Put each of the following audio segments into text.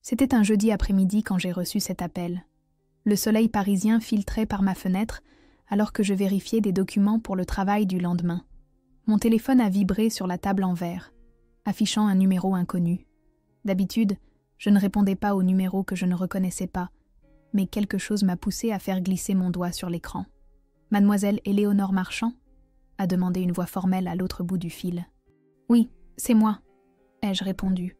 C'était un jeudi après-midi quand j'ai reçu cet appel. Le soleil parisien filtrait par ma fenêtre alors que je vérifiais des documents pour le travail du lendemain. Mon téléphone a vibré sur la table en verre, affichant un numéro inconnu. D'habitude, je ne répondais pas aux numéros que je ne reconnaissais pas, mais quelque chose m'a poussé à faire glisser mon doigt sur l'écran. « Mademoiselle Éléonore Marchand ?» a demandé une voix formelle à l'autre bout du fil. « Oui, c'est moi », ai-je répondu,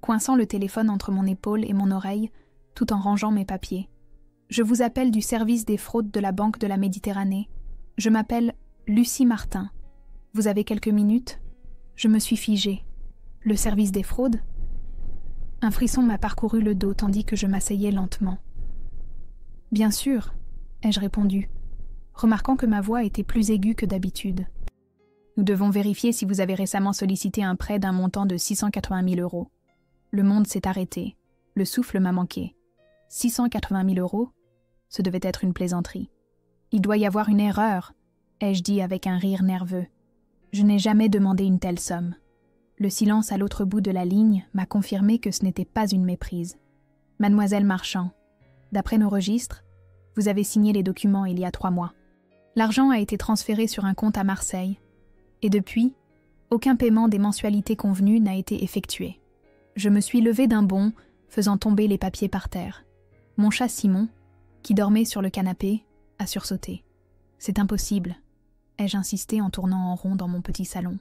coinçant le téléphone entre mon épaule et mon oreille, tout en rangeant mes papiers. « Je vous appelle du service des fraudes de la Banque de la Méditerranée. Je m'appelle Lucie Martin. Vous avez quelques minutes ?» Je me suis figée. « Le service des fraudes ?» Un frisson m'a parcouru le dos tandis que je m'asseyais lentement. « Bien sûr », ai-je répondu, remarquant que ma voix était plus aiguë que d'habitude. « Nous devons vérifier si vous avez récemment sollicité un prêt d'un montant de 680 000 euros. Le monde s'est arrêté. Le souffle m'a manqué. 680 000 euros ? Ce devait être une plaisanterie. Il doit y avoir une erreur, ai-je dit avec un rire nerveux. Je n'ai jamais demandé une telle somme. Le silence à l'autre bout de la ligne m'a confirmé que ce n'était pas une méprise. Mademoiselle Marchand, d'après nos registres, vous avez signé les documents il y a 3 mois. L'argent a été transféré sur un compte à Marseille, et depuis, aucun paiement des mensualités convenues n'a été effectué. Je me suis levée d'un bond, faisant tomber les papiers par terre. Mon chat Simon, qui dormait sur le canapé, a sursauté. « C'est impossible », ai-je insisté en tournant en rond dans mon petit salon.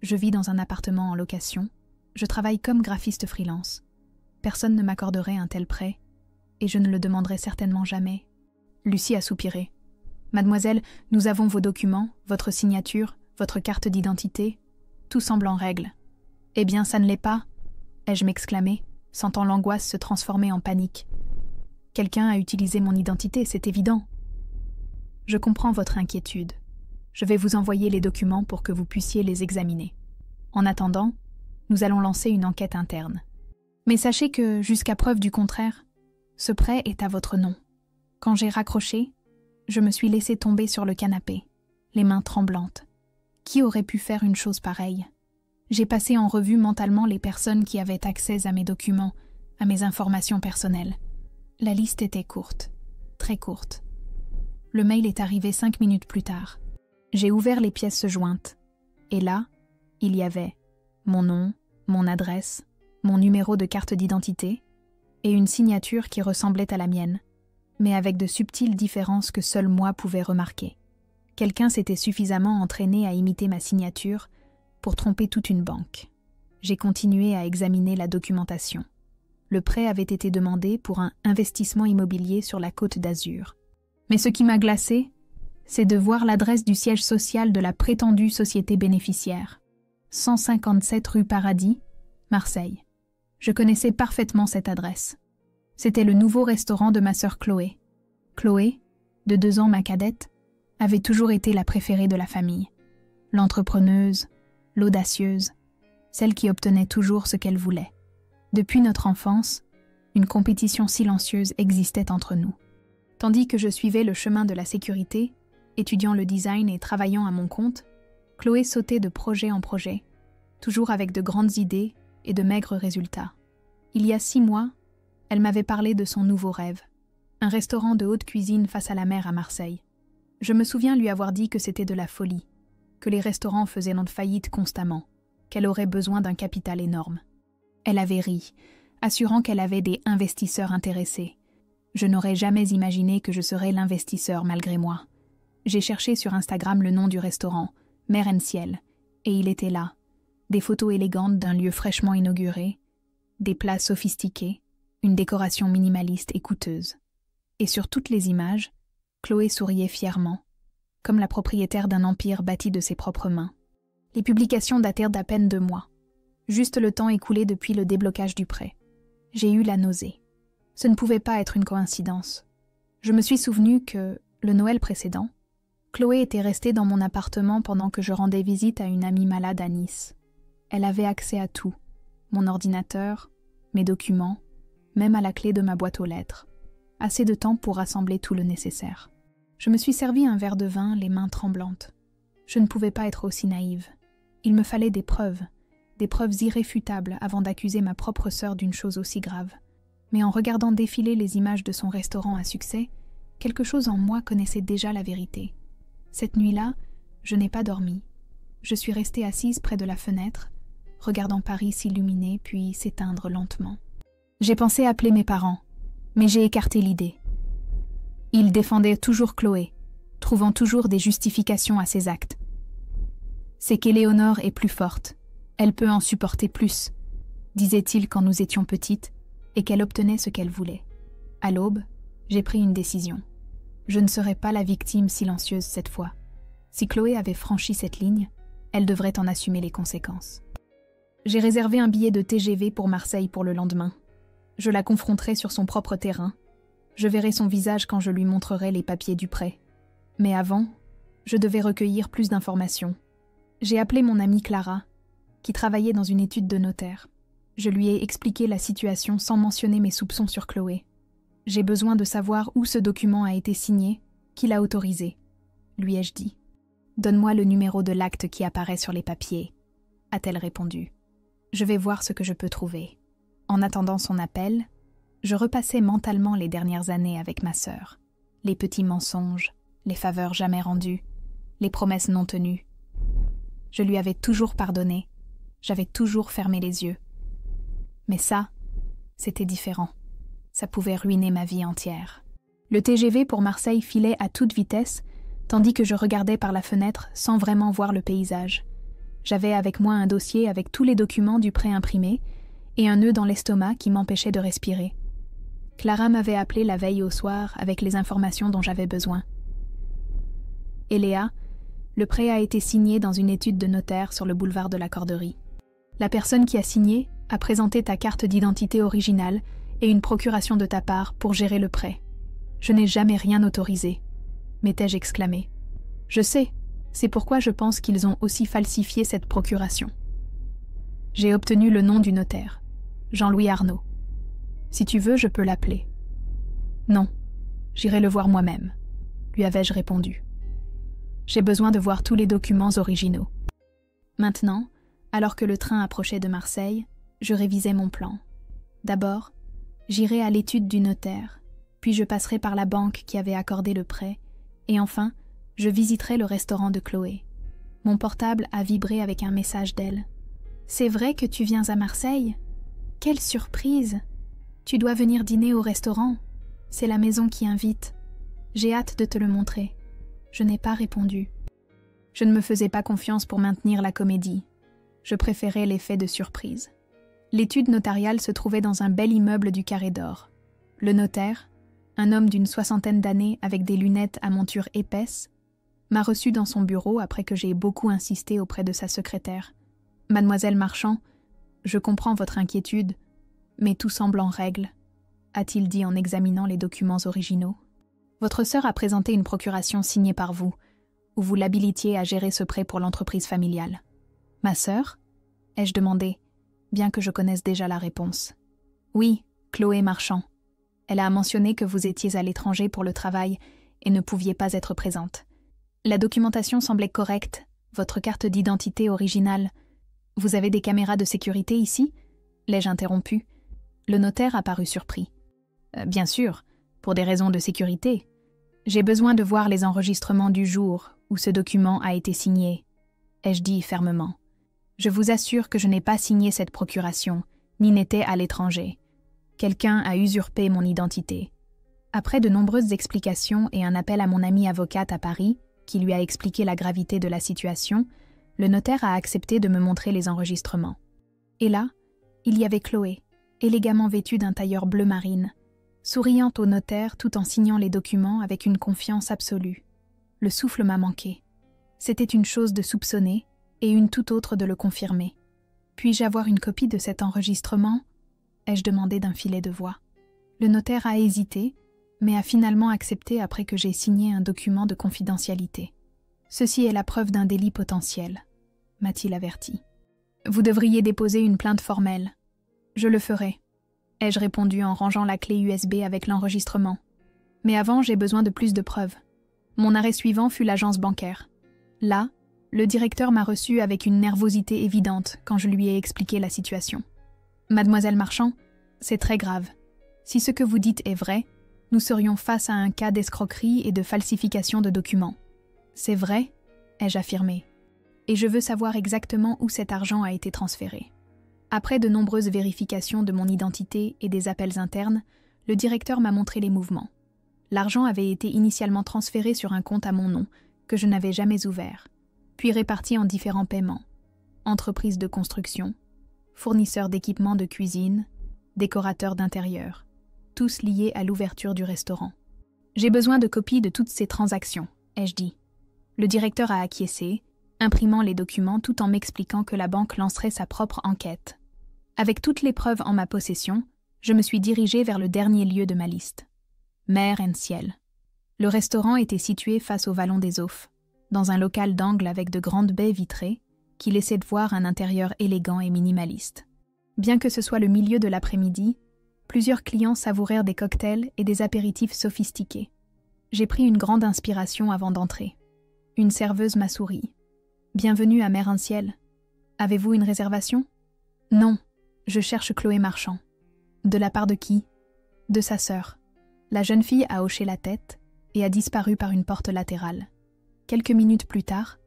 Je vis dans un appartement en location. Je travaille comme graphiste freelance. Personne ne m'accorderait un tel prêt, et je ne le demanderai certainement jamais. Lucie a soupiré. « Mademoiselle, nous avons vos documents, votre signature, votre carte d'identité. Tout semble en règle. »« Eh bien, ça ne l'est pas », ai-je m'exclamé, sentant l'angoisse se transformer en panique. « Quelqu'un a utilisé mon identité, c'est évident. » « Je comprends votre inquiétude. Je vais vous envoyer les documents pour que vous puissiez les examiner. En attendant, nous allons lancer une enquête interne. Mais sachez que, jusqu'à preuve du contraire, ce prêt est à votre nom. » Quand j'ai raccroché, je me suis laissée tomber sur le canapé, les mains tremblantes. Qui aurait pu faire une chose pareille ? J'ai passé en revue mentalement les personnes qui avaient accès à mes documents, à mes informations personnelles. La liste était courte, très courte. Le mail est arrivé 5 minutes plus tard. J'ai ouvert les pièces jointes, et là, il y avait mon nom, mon adresse, mon numéro de carte d'identité et une signature qui ressemblait à la mienne, mais avec de subtiles différences que seul moi pouvais remarquer. Quelqu'un s'était suffisamment entraîné à imiter ma signature pour tromper toute une banque. J'ai continué à examiner la documentation. Le prêt avait été demandé pour un investissement immobilier sur la Côte d'Azur. Mais ce qui m'a glacé, c'est de voir l'adresse du siège social de la prétendue société bénéficiaire. 157 rue Paradis, Marseille. Je connaissais parfaitement cette adresse. C'était le nouveau restaurant de ma sœur Chloé. Chloé, de 2 ans ma cadette, avait toujours été la préférée de la famille. L'entrepreneuse, l'audacieuse, celle qui obtenait toujours ce qu'elle voulait. Depuis notre enfance, une compétition silencieuse existait entre nous. Tandis que je suivais le chemin de la sécurité, étudiant le design et travaillant à mon compte, Chloé sautait de projet en projet, toujours avec de grandes idées et de maigres résultats. Il y a 6 mois, elle m'avait parlé de son nouveau rêve, un restaurant de haute cuisine face à la mer à Marseille. Je me souviens lui avoir dit que c'était de la folie, que les restaurants faisaient notre faillite constamment, qu'elle aurait besoin d'un capital énorme. Elle avait ri, assurant qu'elle avait des investisseurs intéressés. Je n'aurais jamais imaginé que je serais l'investisseur malgré moi. J'ai cherché sur Instagram le nom du restaurant, Mer and Ciel, et il était là. Des photos élégantes d'un lieu fraîchement inauguré, des plats sophistiqués, une décoration minimaliste et coûteuse. Et sur toutes les images, Chloé souriait fièrement, comme la propriétaire d'un empire bâti de ses propres mains. Les publications datèrent d'à peine 2 mois, juste le temps écoulé depuis le déblocage du prêt. J'ai eu la nausée. Ce ne pouvait pas être une coïncidence. Je me suis souvenu que, le Noël précédent, Chloé était restée dans mon appartement pendant que je rendais visite à une amie malade à Nice. Elle avait accès à tout, mon ordinateur, mes documents, même à la clé de ma boîte aux lettres. Assez de temps pour rassembler tout le nécessaire. Je me suis servi un verre de vin, les mains tremblantes. Je ne pouvais pas être aussi naïve. Il me fallait des preuves irréfutables avant d'accuser ma propre sœur d'une chose aussi grave. Mais en regardant défiler les images de son restaurant à succès, quelque chose en moi connaissait déjà la vérité. Cette nuit-là, je n'ai pas dormi. Je suis restée assise près de la fenêtre, regardant Paris s'illuminer puis s'éteindre lentement. J'ai pensé appeler mes parents, mais j'ai écarté l'idée. Ils défendaient toujours Chloé, trouvant toujours des justifications à ses actes. C'est qu'Éléonore est plus forte, elle peut en supporter plus, disait-il quand nous étions petites, et qu'elle obtenait ce qu'elle voulait. À l'aube, j'ai pris une décision. Je ne serai pas la victime silencieuse cette fois. Si Chloé avait franchi cette ligne, elle devrait en assumer les conséquences. J'ai réservé un billet de TGV pour Marseille pour le lendemain. Je la confronterai sur son propre terrain. Je verrai son visage quand je lui montrerai les papiers du prêt. Mais avant, je devais recueillir plus d'informations. J'ai appelé mon amie Clara, qui travaillait dans une étude de notaire. Je lui ai expliqué la situation sans mentionner mes soupçons sur Chloé. J'ai besoin de savoir où ce document a été signé, qui l'a autorisé, lui ai-je dit. Donne-moi le numéro de l'acte qui apparaît sur les papiers, a-t-elle répondu. Je vais voir ce que je peux trouver. En attendant son appel, je repassais mentalement les dernières années avec ma sœur. Les petits mensonges, les faveurs jamais rendues, les promesses non tenues. Je lui avais toujours pardonné, j'avais toujours fermé les yeux. Mais ça, c'était différent. Ça pouvait ruiner ma vie entière. Le TGV pour Marseille filait à toute vitesse, tandis que je regardais par la fenêtre sans vraiment voir le paysage. J'avais avec moi un dossier avec tous les documents du prêt imprimé et un nœud dans l'estomac qui m'empêchait de respirer. Clara m'avait appelé la veille au soir avec les informations dont j'avais besoin. Et Léa, le prêt a été signé dans une étude de notaire sur le boulevard de la Corderie. La personne qui a signé a présenté ta carte d'identité originale et une procuration de ta part pour gérer le prêt. Je n'ai jamais rien autorisé, m'étais-je exclamé. Je sais, c'est pourquoi je pense qu'ils ont aussi falsifié cette procuration. J'ai obtenu le nom du notaire, Jean-Louis Arnaud. Si tu veux, je peux l'appeler. Non, j'irai le voir moi-même, lui avais-je répondu. J'ai besoin de voir tous les documents originaux. Maintenant, alors que le train approchait de Marseille, je révisais mon plan. D'abord, j'irai à l'étude du notaire, puis je passerai par la banque qui avait accordé le prêt, et enfin, je visiterai le restaurant de Chloé. Mon portable a vibré avec un message d'elle. « C'est vrai que tu viens à Marseille ? Quelle surprise ! Tu dois venir dîner au restaurant. C'est la maison qui invite. J'ai hâte de te le montrer. » Je n'ai pas répondu. Je ne me faisais pas confiance pour maintenir la comédie. Je préférais l'effet de surprise. L'étude notariale se trouvait dans un bel immeuble du Carré d'Or. Le notaire, un homme d'une 60aine d'années avec des lunettes à monture épaisse, m'a reçu dans son bureau après que j'ai beaucoup insisté auprès de sa secrétaire. « Mademoiselle Marchand, je comprends votre inquiétude, mais tout semble en règle, » a-t-il dit en examinant les documents originaux. « Votre sœur a présenté une procuration signée par vous, où vous l'habilitiez à gérer ce prêt pour l'entreprise familiale. »« Ma sœur ?» ai-je demandé, bien que je connaisse déjà la réponse. « Oui, Chloé Marchand. Elle a mentionné que vous étiez à l'étranger pour le travail et ne pouviez pas être présente. La documentation semblait correcte, votre carte d'identité originale. Vous avez des caméras de sécurité ici ?» l'ai-je interrompu. Le notaire a paru surpris. « Bien sûr, pour des raisons de sécurité. J'ai besoin de voir les enregistrements du jour où ce document a été signé, » ai-je dit fermement. « Je vous assure que je n'ai pas signé cette procuration, ni n'étais à l'étranger. Quelqu'un a usurpé mon identité. » Après de nombreuses explications et un appel à mon amie avocate à Paris, qui lui a expliqué la gravité de la situation, le notaire a accepté de me montrer les enregistrements. Et là, il y avait Chloé, élégamment vêtue d'un tailleur bleu marine, souriant au notaire tout en signant les documents avec une confiance absolue. Le souffle m'a manqué. C'était une chose de soupçonner et une toute autre de le confirmer. « Puis-je avoir une copie de cet enregistrement ?» ai-je demandé d'un filet de voix. Le notaire a hésité, mais a finalement accepté après que j'ai signé un document de confidentialité. « Ceci est la preuve d'un délit potentiel », m'a-t-il averti. « Vous devriez déposer une plainte formelle. »« Je le ferai », ai-je répondu en rangeant la clé USB avec l'enregistrement. « Mais avant, j'ai besoin de plus de preuves. » Mon arrêt suivant fut l'agence bancaire. Là, le directeur m'a reçu avec une nervosité évidente quand je lui ai expliqué la situation. « Mademoiselle Marchand, c'est très grave. Si ce que vous dites est vrai, nous serions face à un cas d'escroquerie et de falsification de documents. C'est vrai, ai-je affirmé. Et je veux savoir exactement où cet argent a été transféré. Après de nombreuses vérifications de mon identité et des appels internes, le directeur m'a montré les mouvements. L'argent avait été initialement transféré sur un compte à mon nom, que je n'avais jamais ouvert, puis réparti en différents paiements. Entreprises de construction, fournisseurs d'équipements de cuisine, décorateurs d'intérieur, tous liés à l'ouverture du restaurant. J'ai besoin de copies de toutes ces transactions, ai-je dit. Le directeur a acquiescé, imprimant les documents tout en m'expliquant que la banque lancerait sa propre enquête. Avec toutes les preuves en ma possession, je me suis dirigée vers le dernier lieu de ma liste. Mer and Ciel. Le restaurant était situé face au vallon des Aufs, dans un local d'angle avec de grandes baies vitrées qui laissaient de voir un intérieur élégant et minimaliste. Bien que ce soit le milieu de l'après-midi, plusieurs clients savourèrent des cocktails et des apéritifs sophistiqués. J'ai pris une grande inspiration avant d'entrer. Une serveuse m'a souri. « Bienvenue à Mer and Ciel. Avez-vous une réservation ?»« Non, je cherche Chloé Marchand. »« De la part de qui ?»« De sa sœur. » La jeune fille a hoché la tête et a disparu par une porte latérale. Quelques minutes plus tard,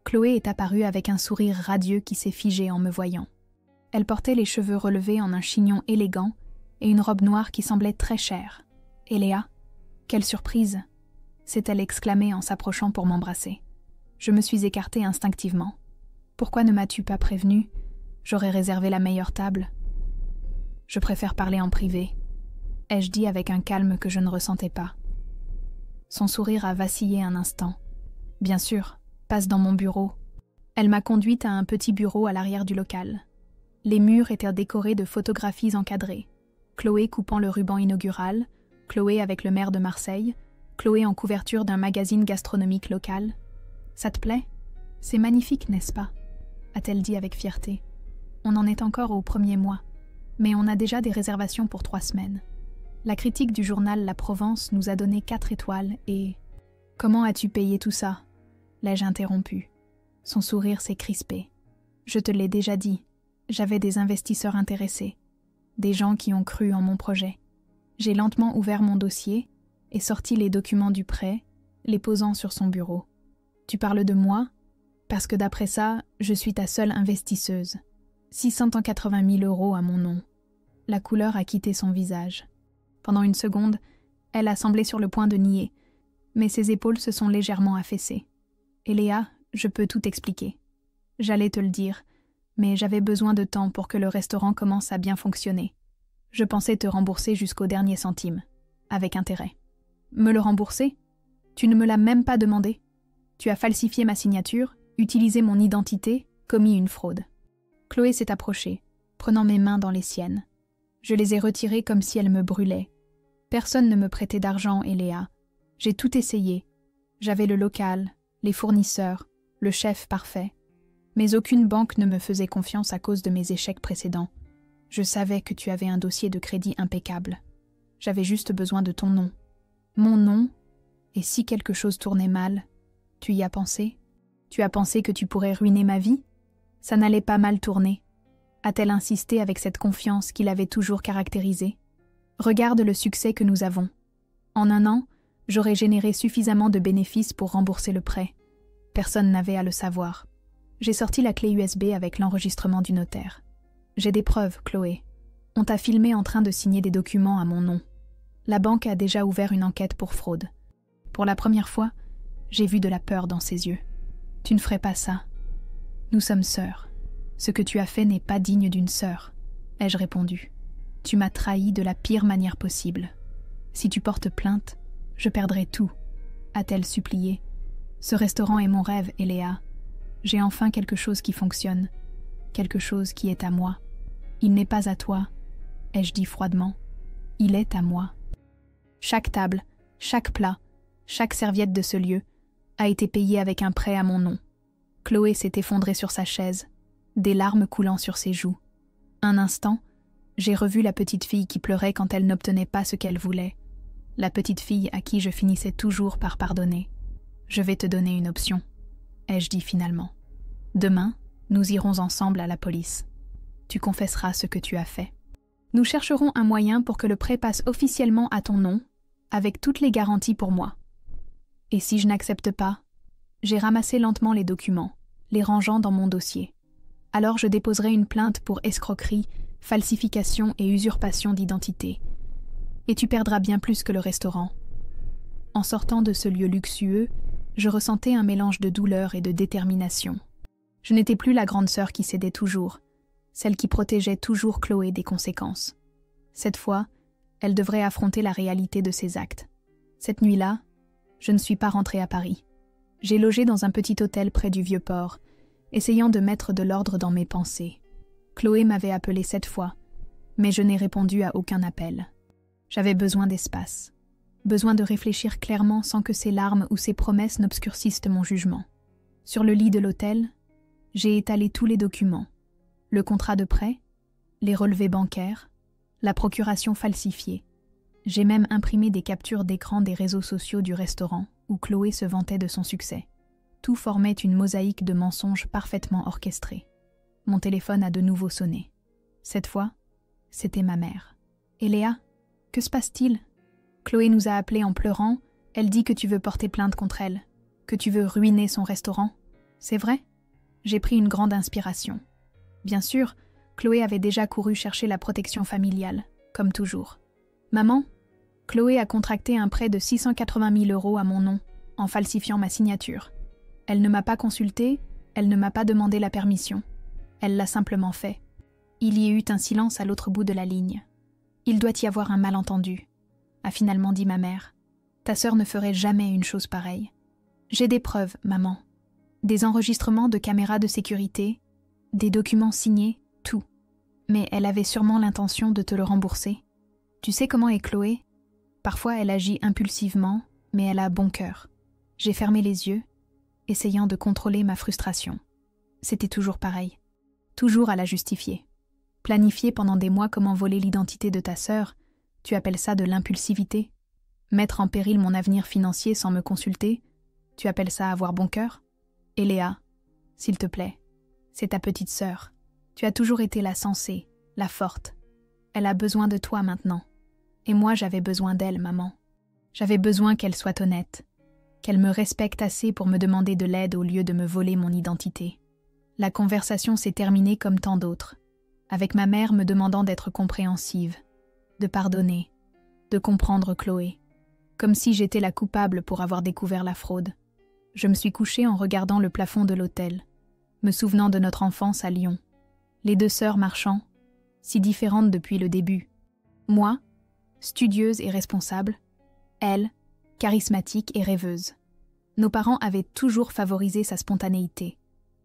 Chloé est apparue avec un sourire radieux qui s'est figé en me voyant. Elle portait les cheveux relevés en un chignon élégant et une robe noire qui semblait très chère. « Et Léa, quelle surprise !» s'est-elle exclamée en s'approchant pour m'embrasser. Je me suis écartée instinctivement. « Pourquoi ne m'as-tu pas prévenue ? J'aurais réservé la meilleure table. »« Je préfère parler en privé. » ai-je dit avec un calme que je ne ressentais pas. Son sourire a vacillé un instant. « Bien sûr, passe dans mon bureau. » Elle m'a conduite à un petit bureau à l'arrière du local. Les murs étaient décorés de photographies encadrées. Chloé coupant le ruban inaugural, Chloé avec le maire de Marseille, Chloé en couverture d'un magazine gastronomique local. « Ça te plaît ? C'est magnifique, n'est-ce pas ?» a-t-elle dit avec fierté. « On en est encore au premier mois, mais on a déjà des réservations pour 3 semaines. La critique du journal La Provence nous a donné 4 étoiles et... »« Comment as-tu payé tout ça ?» l'ai-je interrompu. Son sourire s'est crispé. « Je te l'ai déjà dit, j'avais des investisseurs intéressés, des gens qui ont cru en mon projet. J'ai lentement ouvert mon dossier et sorti les documents du prêt, les posant sur son bureau. « Tu parles de moi ? Parce que d'après ça, je suis ta seule investisseuse. 680 000 € à mon nom. » La couleur a quitté son visage. Pendant une seconde, elle a semblé sur le point de nier, mais ses épaules se sont légèrement affaissées. « Et Léa, je peux tout expliquer. J'allais te le dire, mais j'avais besoin de temps pour que le restaurant commence à bien fonctionner. Je pensais te rembourser jusqu'au dernier centime, avec intérêt. »« Me le rembourser ? Tu ne me l'as même pas demandé. Tu as falsifié ma signature, utilisé mon identité, commis une fraude. » Chloé s'est approchée, prenant mes mains dans les siennes. Je les ai retirées comme si elles me brûlaient. Personne ne me prêtait d'argent, Léa. J'ai tout essayé. J'avais le local, les fournisseurs, le chef parfait. Mais aucune banque ne me faisait confiance à cause de mes échecs précédents. Je savais que tu avais un dossier de crédit impeccable. J'avais juste besoin de ton nom. Mon nom, et si quelque chose tournait mal, tu y as pensé ? Tu as pensé que tu pourrais ruiner ma vie ? Ça n'allait pas mal tourner. A-t-elle insisté avec cette confiance qui l'avait toujours caractérisée ? Regarde le succès que nous avons. En 1 an, j'aurais généré suffisamment de bénéfices pour rembourser le prêt. Personne n'avait à le savoir. J'ai sorti la clé USB avec l'enregistrement du notaire. J'ai des preuves, Chloé. On t'a filmé en train de signer des documents à mon nom. La banque a déjà ouvert une enquête pour fraude. Pour la première fois, j'ai vu de la peur dans ses yeux. Tu ne ferais pas ça. Nous sommes sœurs. Ce que tu as fait n'est pas digne d'une sœur, ai-je répondu. Tu m'as trahi de la pire manière possible. Si tu portes plainte, je perdrai tout, a-t-elle supplié. Ce restaurant est mon rêve, Léa. J'ai enfin quelque chose qui fonctionne, quelque chose qui est à moi. Il n'est pas à toi, ai-je dit froidement. Il est à moi. Chaque table, chaque plat, chaque serviette de ce lieu a été payée avec un prêt à mon nom. Chloé s'est effondrée sur sa chaise, des larmes coulant sur ses joues. Un instant, j'ai revu la petite fille qui pleurait quand elle n'obtenait pas ce qu'elle voulait. La petite fille à qui je finissais toujours par pardonner. Je vais te donner une option, ai-je dit finalement. Demain, nous irons ensemble à la police. Tu confesseras ce que tu as fait. Nous chercherons un moyen pour que le prêt passe officiellement à ton nom, avec toutes les garanties pour moi. Et si je n'accepte pas? J'ai ramassé lentement les documents, les rangeant dans mon dossier. Alors je déposerai une plainte pour escroquerie, falsification et usurpation d'identité. Et tu perdras bien plus que le restaurant. En sortant de ce lieu luxueux, je ressentais un mélange de douleur et de détermination. Je n'étais plus la grande sœur qui cédait toujours, celle qui protégeait toujours Chloé des conséquences. Cette fois, elle devrait affronter la réalité de ses actes. Cette nuit-là, je ne suis pas rentrée à Paris. J'ai logé dans un petit hôtel près du Vieux-Port, essayant de mettre de l'ordre dans mes pensées. Chloé m'avait appelé 7 fois, mais je n'ai répondu à aucun appel. J'avais besoin d'espace, besoin de réfléchir clairement sans que ses larmes ou ses promesses n'obscurcissent mon jugement. Sur le lit de l'hôtel, j'ai étalé tous les documents, le contrat de prêt, les relevés bancaires, la procuration falsifiée. J'ai même imprimé des captures d'écran des réseaux sociaux du restaurant où Chloé se vantait de son succès. Tout formait une mosaïque de mensonges parfaitement orchestrés. Mon téléphone a de nouveau sonné. Cette fois, c'était ma mère. « Eléa, que se passe-t-il ? Chloé nous a appelés en pleurant. Elle dit que tu veux porter plainte contre elle, que tu veux ruiner son restaurant. C'est vrai ?» J'ai pris une grande inspiration. Bien sûr, Chloé avait déjà couru chercher la protection familiale, comme toujours. « Maman, Chloé a contracté un prêt de 680 000 € à mon nom, en falsifiant ma signature. Elle ne m'a pas consultée, elle ne m'a pas demandé la permission. Elle l'a simplement fait. Il y eut un silence à l'autre bout de la ligne. Il doit y avoir un malentendu, a finalement dit ma mère. Ta sœur ne ferait jamais une chose pareille. J'ai des preuves, maman. Des enregistrements de caméras de sécurité, des documents signés, tout. Mais elle avait sûrement l'intention de te le rembourser. Tu sais comment est Chloé ? Parfois elle agit impulsivement, mais elle a bon cœur. J'ai fermé les yeux, essayant de contrôler ma frustration. C'était toujours pareil. Toujours à la justifier. Planifier pendant des mois comment voler l'identité de ta sœur, tu appelles ça de l'impulsivité ? Mettre en péril mon avenir financier sans me consulter, tu appelles ça avoir bon cœur ? Eléa, s'il te plaît, c'est ta petite sœur. Tu as toujours été la sensée, la forte. Elle a besoin de toi maintenant. Et moi j'avais besoin d'elle, maman. J'avais besoin qu'elle soit honnête, qu'elle me respecte assez pour me demander de l'aide au lieu de me voler mon identité. La conversation s'est terminée comme tant d'autres, avec ma mère me demandant d'être compréhensive, de pardonner, de comprendre Chloé, comme si j'étais la coupable pour avoir découvert la fraude. Je me suis couchée en regardant le plafond de l'hôtel, me souvenant de notre enfance à Lyon. Les deux sœurs marchant, si différentes depuis le début. Moi, studieuse et responsable, elle, charismatique et rêveuse. Nos parents avaient toujours favorisé sa spontanéité,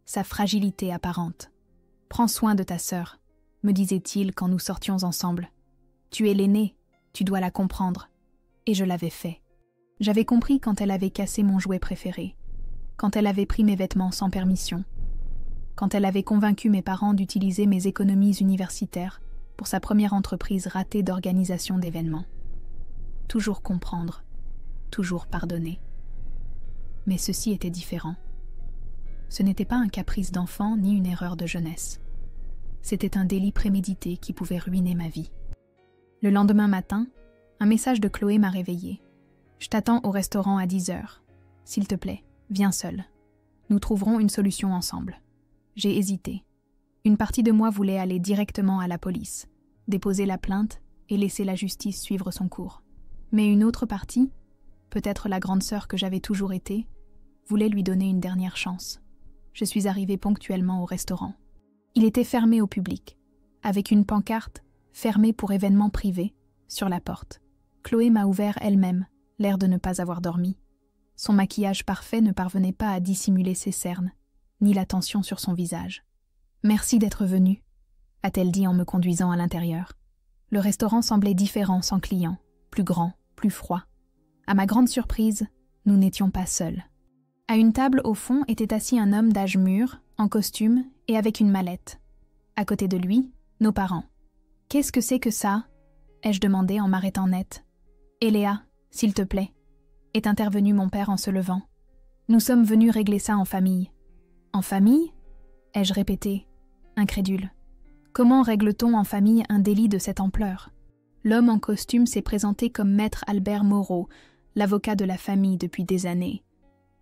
sa fragilité apparente. « Prends soin de ta sœur », me disait-il quand nous sortions ensemble. « Tu es l'aînée, tu dois la comprendre. » Et je l'avais fait. J'avais compris quand elle avait cassé mon jouet préféré, quand elle avait pris mes vêtements sans permission, quand elle avait convaincu mes parents d'utiliser mes économies universitaires pour sa première entreprise ratée d'organisation d'événements. Toujours comprendre, toujours pardonner. Mais ceci était différent. Ce n'était pas un caprice d'enfant ni une erreur de jeunesse. C'était un délit prémédité qui pouvait ruiner ma vie. Le lendemain matin, un message de Chloé m'a réveillée. « Je t'attends au restaurant à 10 h. S'il te plaît, viens seule. Nous trouverons une solution ensemble. » J'ai hésité. Une partie de moi voulait aller directement à la police, déposer la plainte et laisser la justice suivre son cours. Mais une autre partie, peut-être la grande sœur que j'avais toujours été, voulait lui donner une dernière chance. Je suis arrivée ponctuellement au restaurant. Il était fermé au public, avec une pancarte « Fermé pour événements privés » sur la porte. Chloé m'a ouvert elle-même, l'air de ne pas avoir dormi. Son maquillage parfait ne parvenait pas à dissimuler ses cernes, ni la tension sur son visage. « Merci d'être venue », a-t-elle dit en me conduisant à l'intérieur. Le restaurant semblait différent sans clients, plus grand, plus froid. À ma grande surprise, nous n'étions pas seuls. À une table au fond était assis un homme d'âge mûr, en costume et avec une mallette. À côté de lui, nos parents. « Qu'est-ce que c'est que ça ?» ai-je demandé en m'arrêtant net. « Eléa, s'il te plaît », est intervenu mon père en se levant. « Nous sommes venus régler ça en famille. »« En famille ?» ai-je répété, incrédule. « Comment règle-t-on en famille un délit de cette ampleur? L'homme en costume s'est présenté comme maître Albert Moreau, l'avocat de la famille depuis des années.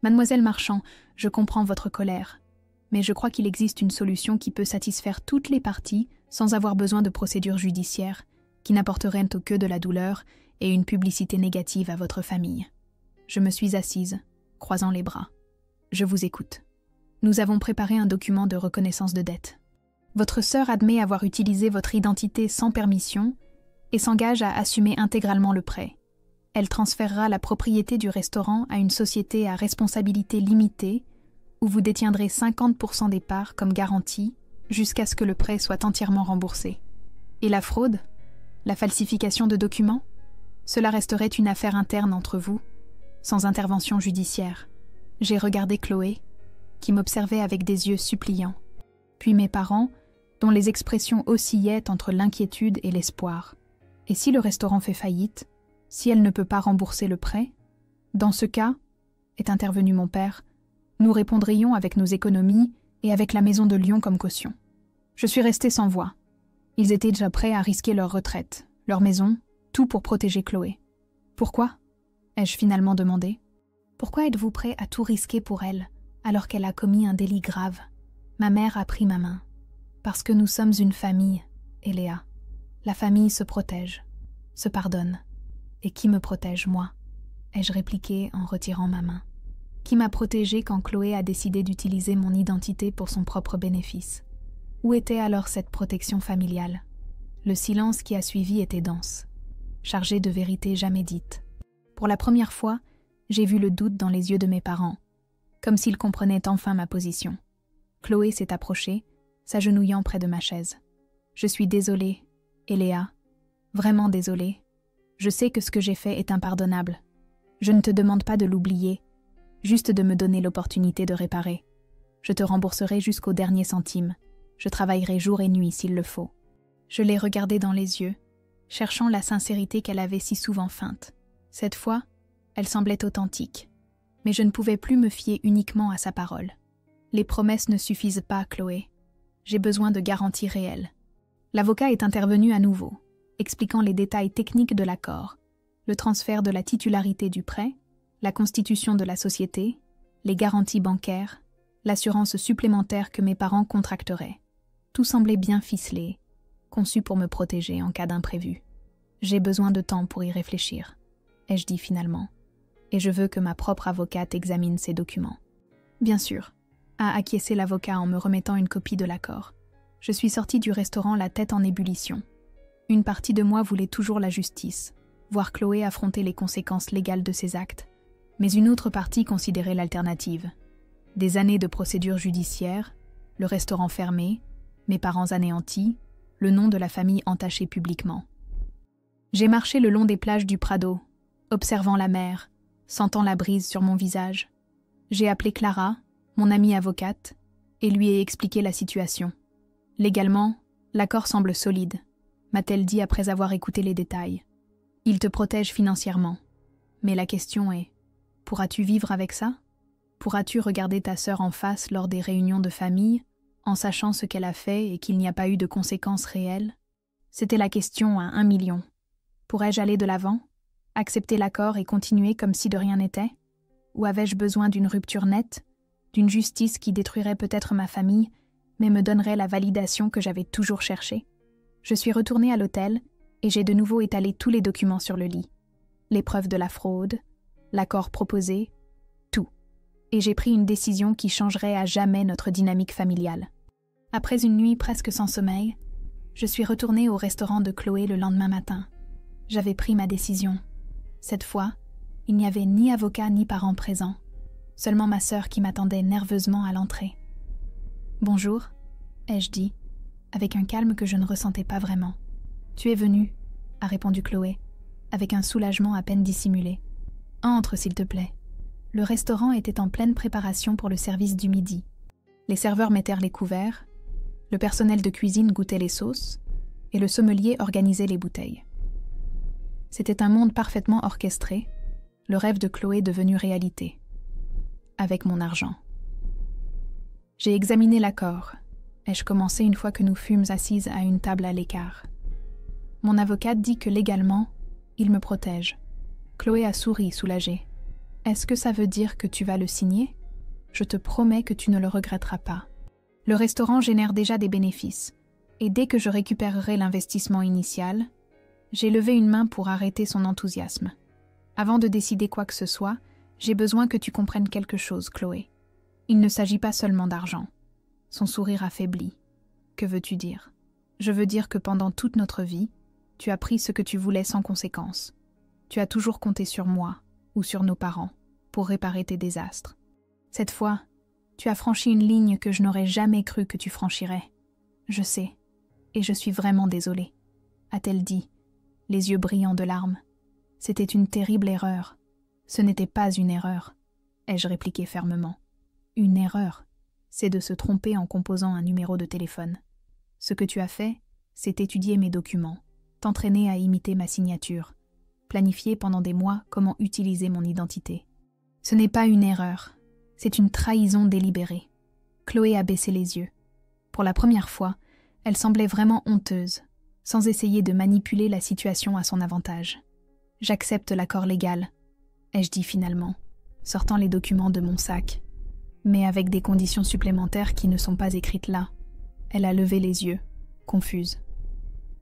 Mademoiselle Marchand, je comprends votre colère, mais je crois qu'il existe une solution qui peut satisfaire toutes les parties sans avoir besoin de procédures judiciaires, qui n'apporteraient que de la douleur et une publicité négative à votre famille. Je me suis assise, croisant les bras. Je vous écoute. Nous avons préparé un document de reconnaissance de dette. Votre sœur admet avoir utilisé votre identité sans permission et s'engage à assumer intégralement le prêt. Elle transférera la propriété du restaurant à une société à responsabilité limitée où vous détiendrez 50% des parts comme garantie jusqu'à ce que le prêt soit entièrement remboursé. Et la fraude? La falsification de documents? Cela resterait une affaire interne entre vous, sans intervention judiciaire. J'ai regardé Chloé, qui m'observait avec des yeux suppliants, puis mes parents, dont les expressions oscillaient entre l'inquiétude et l'espoir. Et si le restaurant fait faillite? Si elle ne peut pas rembourser le prêt? Dans ce cas, est intervenu mon père, nous répondrions avec nos économies et avec la maison de Lyon comme caution. Je suis restée sans voix. Ils étaient déjà prêts à risquer leur retraite, leur maison, tout pour protéger Chloé. Pourquoi? Ai-je finalement demandé. Pourquoi êtes-vous prêt à tout risquer pour elle, alors qu'elle a commis un délit grave? Ma mère a pris ma main. Parce que nous sommes une famille, Eléa. La famille se protège, se pardonne. Et qui me protège, moi? Ai-je répliqué en retirant ma main. Qui m'a protégée quand Chloé a décidé d'utiliser mon identité pour son propre bénéfice? Où était alors cette protection familiale? Le silence qui a suivi était dense, chargé de vérités jamais dites. Pour la première fois, j'ai vu le doute dans les yeux de mes parents, comme s'ils comprenaient enfin ma position. Chloé s'est approchée, s'agenouillant près de ma chaise. Je suis désolée, Eléa, vraiment désolée. Je sais que ce que j'ai fait est impardonnable. Je ne te demande pas de l'oublier, juste de me donner l'opportunité de réparer. Je te rembourserai jusqu'au dernier centime. Je travaillerai jour et nuit s'il le faut. Je l'ai regardée dans les yeux, cherchant la sincérité qu'elle avait si souvent feinte. Cette fois, elle semblait authentique. Mais je ne pouvais plus me fier uniquement à sa parole. Les promesses ne suffisent pas, Chloé. J'ai besoin de garanties réelles. L'avocat est intervenu à nouveau, expliquant les détails techniques de l'accord, le transfert de la titularité du prêt, la constitution de la société, les garanties bancaires, l'assurance supplémentaire que mes parents contracteraient. Tout semblait bien ficelé, conçu pour me protéger en cas d'imprévu. J'ai besoin de temps pour y réfléchir, ai-je dit finalement, et je veux que ma propre avocate examine ces documents. Bien sûr, a acquiescé l'avocat en me remettant une copie de l'accord. Je suis sortie du restaurant la tête en ébullition. Une partie de moi voulait toujours la justice, voir Chloé affronter les conséquences légales de ses actes, mais une autre partie considérait l'alternative. Des années de procédures judiciaires, le restaurant fermé, mes parents anéantis, le nom de la famille entaché publiquement. J'ai marché le long des plages du Prado, observant la mer, sentant la brise sur mon visage. J'ai appelé Clara, mon amie avocate, et lui ai expliqué la situation. Légalement, l'accord semble solide, m'a-t-elle dit après avoir écouté les détails. Il te protège financièrement. Mais la question est, pourras-tu vivre avec ça? Pourras-tu regarder ta sœur en face lors des réunions de famille, en sachant ce qu'elle a fait et qu'il n'y a pas eu de conséquences réelles? C'était la question à 1 million. Pourrais-je aller de l'avant, accepter l'accord et continuer comme si de rien n'était? Ou avais-je besoin d'une rupture nette, d'une justice qui détruirait peut-être ma famille, mais me donnerait la validation que j'avais toujours cherchée? Je suis retournée à l'hôtel et j'ai de nouveau étalé tous les documents sur le lit. Les preuves de la fraude, l'accord proposé, tout. Et j'ai pris une décision qui changerait à jamais notre dynamique familiale. Après une nuit presque sans sommeil, je suis retournée au restaurant de Chloé le lendemain matin. J'avais pris ma décision. Cette fois, il n'y avait ni avocat ni parents présents, seulement ma sœur qui m'attendait nerveusement à l'entrée. « Bonjour », ai-je dit, avec un calme que je ne ressentais pas vraiment. « Tu es venue », a répondu Chloé, avec un soulagement à peine dissimulé. « Entre, s'il te plaît. » Le restaurant était en pleine préparation pour le service du midi. Les serveurs mettèrent les couverts, le personnel de cuisine goûtait les sauces, et le sommelier organisait les bouteilles. C'était un monde parfaitement orchestré, le rêve de Chloé devenu réalité. Avec mon argent. J'ai examiné l'accord, ai-je commencé une fois que nous fûmes assises à une table à l'écart. Mon avocate dit que légalement, il me protège. Chloé a souri, soulagée. Est-ce que ça veut dire que tu vas le signer? Je te promets que tu ne le regretteras pas. Le restaurant génère déjà des bénéfices, et dès que je récupérerai l'investissement initial, j'ai levé une main pour arrêter son enthousiasme. Avant de décider quoi que ce soit, j'ai besoin que tu comprennes quelque chose, Chloé. Il ne s'agit pas seulement d'argent. Son sourire affaibli. Que veux-tu dire? Je veux dire que pendant toute notre vie, tu as pris ce que tu voulais sans conséquence. Tu as toujours compté sur moi, ou sur nos parents, pour réparer tes désastres. Cette fois, tu as franchi une ligne que je n'aurais jamais cru que tu franchirais. Je sais, et je suis vraiment désolée, a-t-elle dit, les yeux brillants de larmes. C'était une terrible erreur. Ce n'était pas une erreur, ai-je répliqué fermement. Une erreur, c'est de se tromper en composant un numéro de téléphone. Ce que tu as fait, c'est étudier mes documents, t'entraîner à imiter ma signature, planifier pendant des mois comment utiliser mon identité. Ce n'est pas une erreur, c'est une trahison délibérée. Chloé a baissé les yeux. Pour la première fois, elle semblait vraiment honteuse, sans essayer de manipuler la situation à son avantage. « J'accepte l'accord légal », ai-je dit finalement, sortant les documents de mon sac. Mais avec des conditions supplémentaires qui ne sont pas écrites là. Elle a levé les yeux, confuse.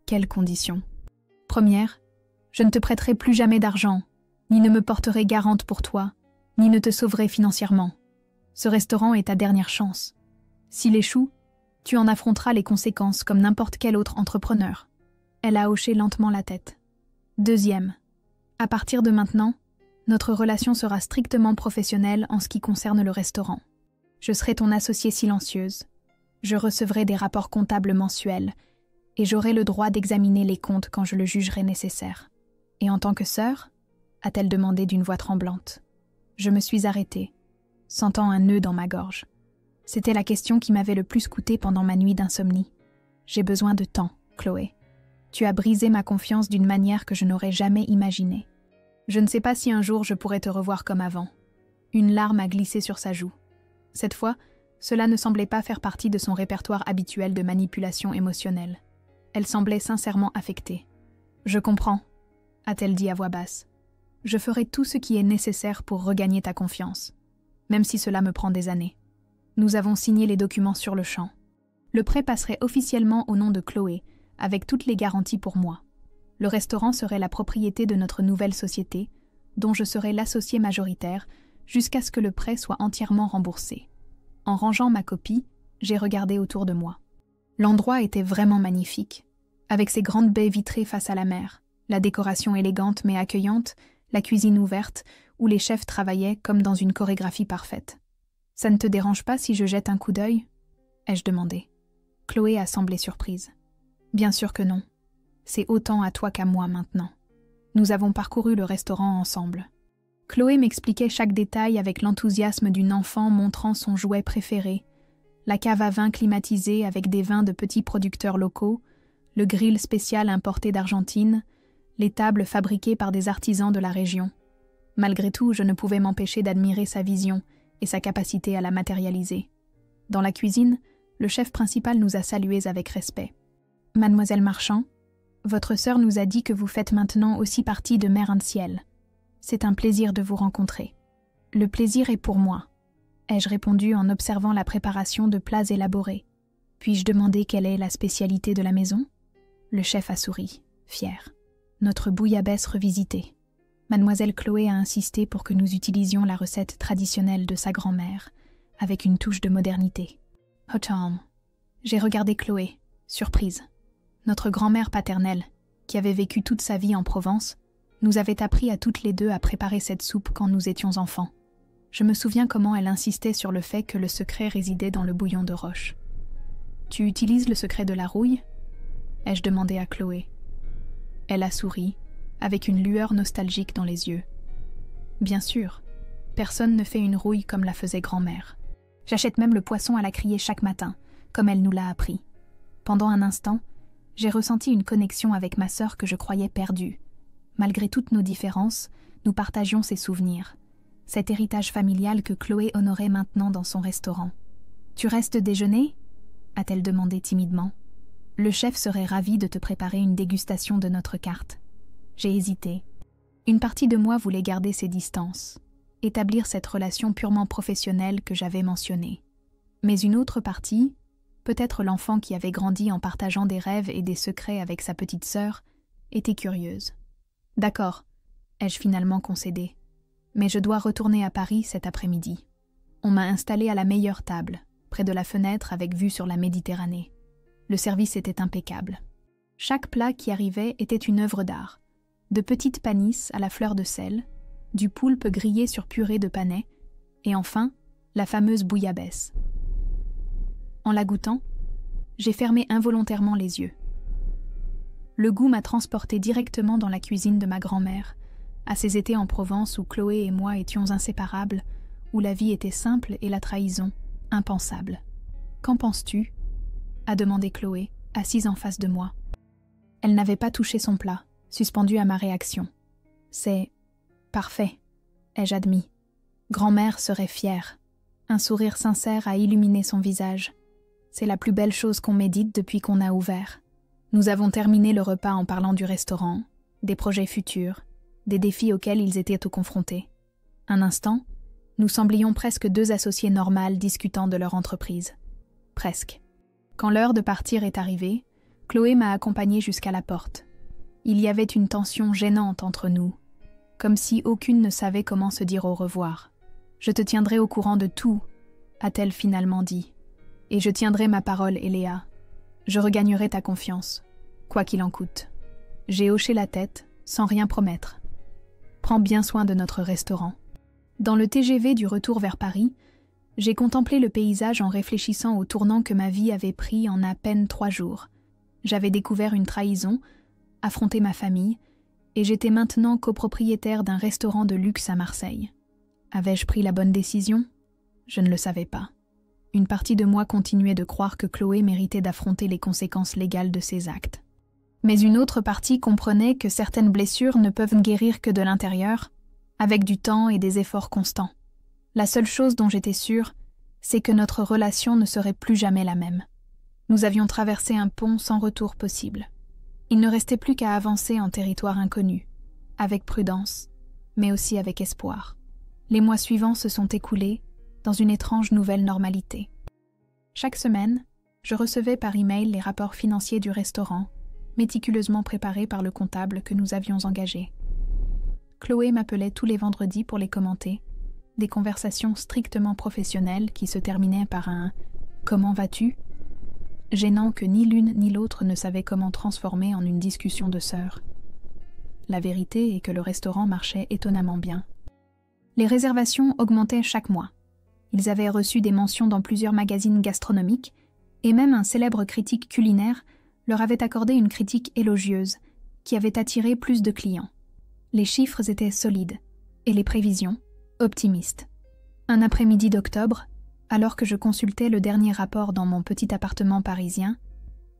Quelles conditions? Première, je ne te prêterai plus jamais d'argent, ni ne me porterai garante pour toi, ni ne te sauverai financièrement. Ce restaurant est ta dernière chance. S'il échoue, tu en affronteras les conséquences comme n'importe quel autre entrepreneur. Elle a hoché lentement la tête. Deuxième, à partir de maintenant, notre relation sera strictement professionnelle en ce qui concerne le restaurant. Je serai ton associée silencieuse. Je recevrai des rapports comptables mensuels et j'aurai le droit d'examiner les comptes quand je le jugerai nécessaire. Et en tant que sœur, a-t-elle demandé d'une voix tremblante. Je me suis arrêtée, sentant un nœud dans ma gorge. C'était la question qui m'avait le plus coûté pendant ma nuit d'insomnie. J'ai besoin de temps, Chloé. Tu as brisé ma confiance d'une manière que je n'aurais jamais imaginée. Je ne sais pas si un jour je pourrai te revoir comme avant. Une larme a glissé sur sa joue. Cette fois, cela ne semblait pas faire partie de son répertoire habituel de manipulation émotionnelle. Elle semblait sincèrement affectée. « Je comprends », a-t-elle dit à voix basse. « Je ferai tout ce qui est nécessaire pour regagner ta confiance, même si cela me prend des années. » Nous avons signé les documents sur le champ. Le prêt passerait officiellement au nom de Chloé, avec toutes les garanties pour moi. Le restaurant serait la propriété de notre nouvelle société, dont je serai l'associé majoritaire, jusqu'à ce que le prêt soit entièrement remboursé. En rangeant ma copie, j'ai regardé autour de moi. L'endroit était vraiment magnifique, avec ses grandes baies vitrées face à la mer, la décoration élégante mais accueillante, la cuisine ouverte, où les chefs travaillaient comme dans une chorégraphie parfaite. « Ça ne te dérange pas si je jette un coup d'œil » ai-je demandé. Chloé a semblé surprise. « Bien sûr que non. C'est autant à toi qu'à moi maintenant. Nous avons parcouru le restaurant ensemble. » Chloé m'expliquait chaque détail avec l'enthousiasme d'une enfant montrant son jouet préféré, la cave à vin climatisée avec des vins de petits producteurs locaux, le grill spécial importé d'Argentine, les tables fabriquées par des artisans de la région. Malgré tout, je ne pouvais m'empêcher d'admirer sa vision et sa capacité à la matérialiser. Dans la cuisine, le chef principal nous a salués avec respect. « Mademoiselle Marchand, votre sœur nous a dit que vous faites maintenant aussi partie de Mer and Ciel. C'est un plaisir de vous rencontrer. »« Le plaisir est pour moi, » ai-je répondu en observant la préparation de plats élaborés. « Puis-je demander quelle est la spécialité de la maison ?» Le chef a souri, fier. « Notre bouillabaisse revisitée. Mademoiselle Chloé a insisté pour que nous utilisions la recette traditionnelle de sa grand-mère, avec une touche de modernité. »« Hotam. » J'ai regardé Chloé, surprise. Notre grand-mère paternelle, qui avait vécu toute sa vie en Provence, nous avait appris à toutes les deux à préparer cette soupe quand nous étions enfants. Je me souviens comment elle insistait sur le fait que le secret résidait dans le bouillon de roche. « Tu utilises le secret de la rouille ?» ai-je demandé à Chloé. Elle a souri, avec une lueur nostalgique dans les yeux. « Bien sûr, personne ne fait une rouille comme la faisait grand-mère. J'achète même le poisson à la criée chaque matin, comme elle nous l'a appris. » Pendant un instant, j'ai ressenti une connexion avec ma sœur que je croyais perdue. Malgré toutes nos différences, nous partagions ces souvenirs, cet héritage familial que Chloé honorait maintenant dans son restaurant. « Tu restes déjeuner » a-t-elle demandé timidement. Le chef serait ravi de te préparer une dégustation de notre carte. J'ai hésité. Une partie de moi voulait garder ses distances, établir cette relation purement professionnelle que j'avais mentionnée. Mais une autre partie, peut-être l'enfant qui avait grandi en partageant des rêves et des secrets avec sa petite sœur, était curieuse. D'accord, ai-je finalement concédé. Mais je dois retourner à Paris cet après-midi. On m'a installé à la meilleure table, près de la fenêtre avec vue sur la Méditerranée. Le service était impeccable. Chaque plat qui arrivait était une œuvre d'art. De petites panisses à la fleur de sel, du poulpe grillé sur purée de panais, et enfin, la fameuse bouillabaisse. En la goûtant, j'ai fermé involontairement les yeux. Le goût m'a transporté directement dans la cuisine de ma grand-mère, à ces étés en Provence où Chloé et moi étions inséparables, où la vie était simple et la trahison impensable. « Qu'en penses-tu » a demandé Chloé, assise en face de moi. Elle n'avait pas touché son plat, suspendue à ma réaction. « C'est parfait », ai-je admis. Grand-mère serait fière. Un sourire sincère a illuminé son visage. C'est la plus belle chose qu'on médite depuis qu'on a ouvert. Nous avons terminé le repas en parlant du restaurant, des projets futurs, des défis auxquels ils étaient confrontés. Un instant, nous semblions presque deux associés normales discutant de leur entreprise. Presque. Quand l'heure de partir est arrivée, Chloé m'a accompagnée jusqu'à la porte. Il y avait une tension gênante entre nous, comme si aucune ne savait comment se dire au revoir. « Je te tiendrai au courant de tout », a-t-elle finalement dit. « Et je tiendrai ma parole, Eléa. Je regagnerai ta confiance, quoi qu'il en coûte. » J'ai hoché la tête, sans rien promettre. « Prends bien soin de notre restaurant. » Dans le TGV du retour vers Paris, j'ai contemplé le paysage en réfléchissant au tournant que ma vie avait pris en à peine 3 jours. J'avais découvert une trahison, affronté ma famille, et j'étais maintenant copropriétaire d'un restaurant de luxe à Marseille. Avais-je pris la bonne décision ? Je ne le savais pas. Une partie de moi continuait de croire que Chloé méritait d'affronter les conséquences légales de ses actes. Mais une autre partie comprenait que certaines blessures ne peuvent guérir que de l'intérieur, avec du temps et des efforts constants. La seule chose dont j'étais sûre, c'est que notre relation ne serait plus jamais la même. Nous avions traversé un pont sans retour possible. Il ne restait plus qu'à avancer en territoire inconnu, avec prudence, mais aussi avec espoir. Les mois suivants se sont écoulés dans une étrange nouvelle normalité. Chaque semaine, je recevais par email les rapports financiers du restaurant, méticuleusement préparés par le comptable que nous avions engagé. Chloé m'appelait tous les vendredis pour les commenter, des conversations strictement professionnelles qui se terminaient par un « Comment vas-tu ?» gênant que ni l'une ni l'autre ne savait comment transformer en une discussion de sœurs. La vérité est que le restaurant marchait étonnamment bien. Les réservations augmentaient chaque mois. Ils avaient reçu des mentions dans plusieurs magazines gastronomiques, et même un célèbre critique culinaire leur avait accordé une critique élogieuse, qui avait attiré plus de clients. Les chiffres étaient solides, et les prévisions, optimistes. Un après-midi d'octobre, alors que je consultais le dernier rapport dans mon petit appartement parisien,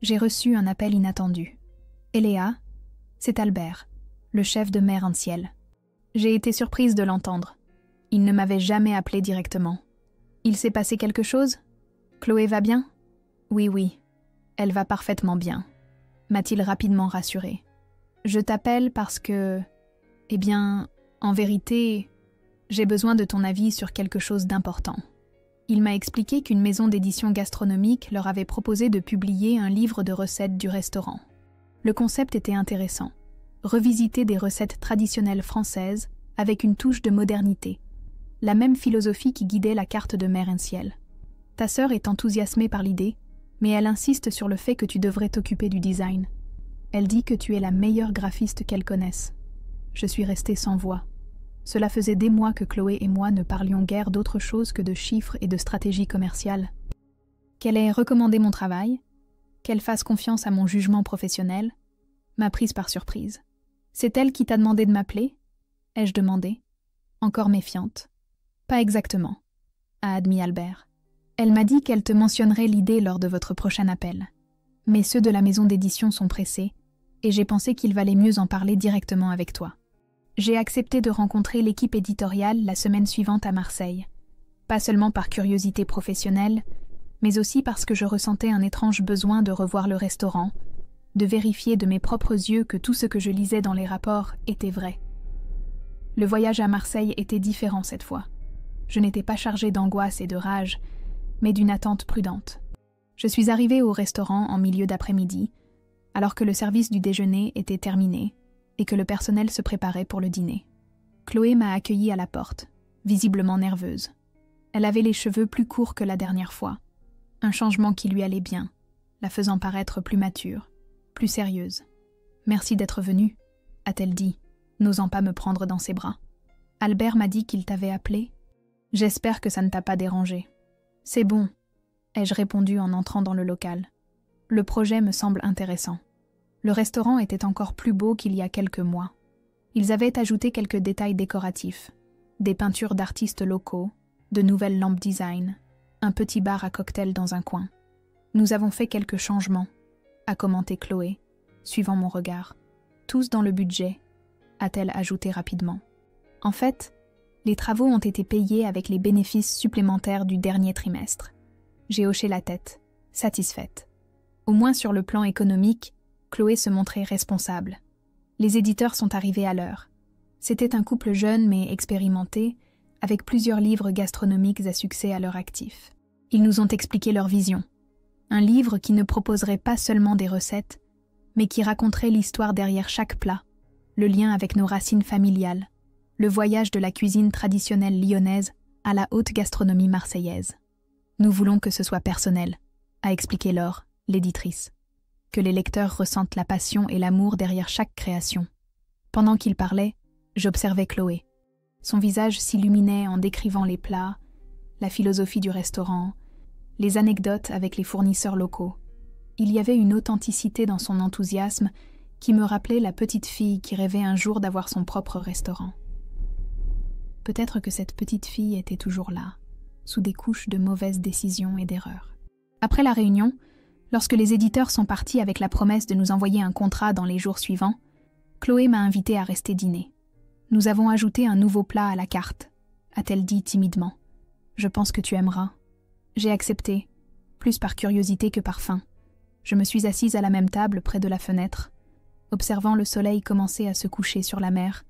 j'ai reçu un appel inattendu. « Eléa, c'est Albert, le chef de Mer en Ciel. » J'ai été surprise de l'entendre. Il ne m'avait jamais appelé directement. « Il s'est passé quelque chose ? Chloé va bien ? » « Oui, elle va parfaitement bien, » m'a-t-il rapidement rassuré. « Je t'appelle parce que... Eh bien, en vérité, j'ai besoin de ton avis sur quelque chose d'important. » Il m'a expliqué qu'une maison d'édition gastronomique leur avait proposé de publier un livre de recettes du restaurant. Le concept était intéressant. Revisiter des recettes traditionnelles françaises avec une touche de modernité. La même philosophie qui guidait la carte de Mer en Ciel. Ta sœur est enthousiasmée par l'idée, mais elle insiste sur le fait que tu devrais t'occuper du design. Elle dit que tu es la meilleure graphiste qu'elle connaisse. Je suis restée sans voix. Cela faisait des mois que Chloé et moi ne parlions guère d'autre chose que de chiffres et de stratégie commerciale. Qu'elle ait recommandé mon travail, qu'elle fasse confiance à mon jugement professionnel, m'a prise par surprise. « C'est elle qui t'a demandé de m'appeler ?» ai-je demandé, encore méfiante. « Pas exactement », a admis Albert. « Elle m'a dit qu'elle te mentionnerait l'idée lors de votre prochain appel. Mais ceux de la maison d'édition sont pressés, et j'ai pensé qu'il valait mieux en parler directement avec toi. J'ai accepté de rencontrer l'équipe éditoriale la semaine suivante à Marseille. Pas seulement par curiosité professionnelle, mais aussi parce que je ressentais un étrange besoin de revoir le restaurant, de vérifier de mes propres yeux que tout ce que je lisais dans les rapports était vrai. Le voyage à Marseille était différent cette fois. Je n'étais pas chargée d'angoisse et de rage, mais d'une attente prudente. Je suis arrivée au restaurant en milieu d'après-midi, alors que le service du déjeuner était terminé et que le personnel se préparait pour le dîner. Chloé m'a accueillie à la porte, visiblement nerveuse. Elle avait les cheveux plus courts que la dernière fois, un changement qui lui allait bien, la faisant paraître plus mature, plus sérieuse. « Merci d'être venue », a-t-elle dit, n'osant pas me prendre dans ses bras. « Albert m'a dit qu'il t'avait appelé. J'espère que ça ne t'a pas dérangé. »« C'est bon », ai-je répondu en entrant dans le local. Le projet me semble intéressant. Le restaurant était encore plus beau qu'il y a quelques mois. Ils avaient ajouté quelques détails décoratifs, des peintures d'artistes locaux, de nouvelles lampes design, un petit bar à cocktail dans un coin. « Nous avons fait quelques changements », a commenté Chloé, suivant mon regard. « Tous dans le budget », a-t-elle ajouté rapidement. En fait, les travaux ont été payés avec les bénéfices supplémentaires du dernier trimestre. J'ai hoché la tête, satisfaite. Au moins sur le plan économique, Chloé se montrait responsable. Les éditeurs sont arrivés à l'heure. C'était un couple jeune mais expérimenté, avec plusieurs livres gastronomiques à succès à leur actif. Ils nous ont expliqué leur vision. Un livre qui ne proposerait pas seulement des recettes, mais qui raconterait l'histoire derrière chaque plat, le lien avec nos racines familiales, le voyage de la cuisine traditionnelle lyonnaise à la haute gastronomie marseillaise. Nous voulons que ce soit personnel, a expliqué Laure, l'éditrice. Que les lecteurs ressentent la passion et l'amour derrière chaque création. Pendant qu'il parlait, j'observais Chloé. Son visage s'illuminait en décrivant les plats, la philosophie du restaurant, les anecdotes avec les fournisseurs locaux. Il y avait une authenticité dans son enthousiasme qui me rappelait la petite fille qui rêvait un jour d'avoir son propre restaurant. Peut-être que cette petite fille était toujours là, sous des couches de mauvaises décisions et d'erreurs. Après la réunion, lorsque les éditeurs sont partis avec la promesse de nous envoyer un contrat dans les jours suivants, Chloé m'a invitée à rester dîner. Nous avons ajouté un nouveau plat à la carte, a-t-elle dit timidement. Je pense que tu aimeras. J'ai accepté, plus par curiosité que par faim. Je me suis assise à la même table près de la fenêtre, observant le soleil commencer à se coucher sur la mer,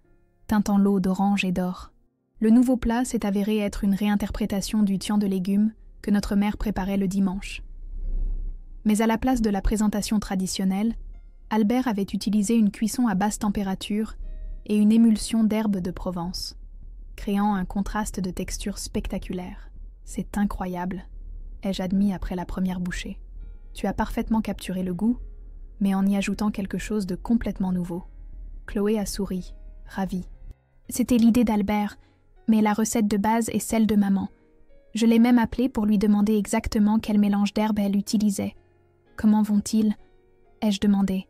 teintant l'eau d'orange et d'or. Le nouveau plat s'est avéré être une réinterprétation du tian de légumes que notre mère préparait le dimanche. Mais à la place de la présentation traditionnelle, Albert avait utilisé une cuisson à basse température et une émulsion d'herbes de Provence, créant un contraste de texture spectaculaire. « C'est incroyable », ai-je admis après la première bouchée. « Tu as parfaitement capturé le goût, mais en y ajoutant quelque chose de complètement nouveau. » Chloé a souri, ravie. « C'était l'idée d'Albert, mais la recette de base est celle de maman. Je l'ai même appelée pour lui demander exactement quel mélange d'herbes elle utilisait. « Comment vont-ils » ai-je demandé.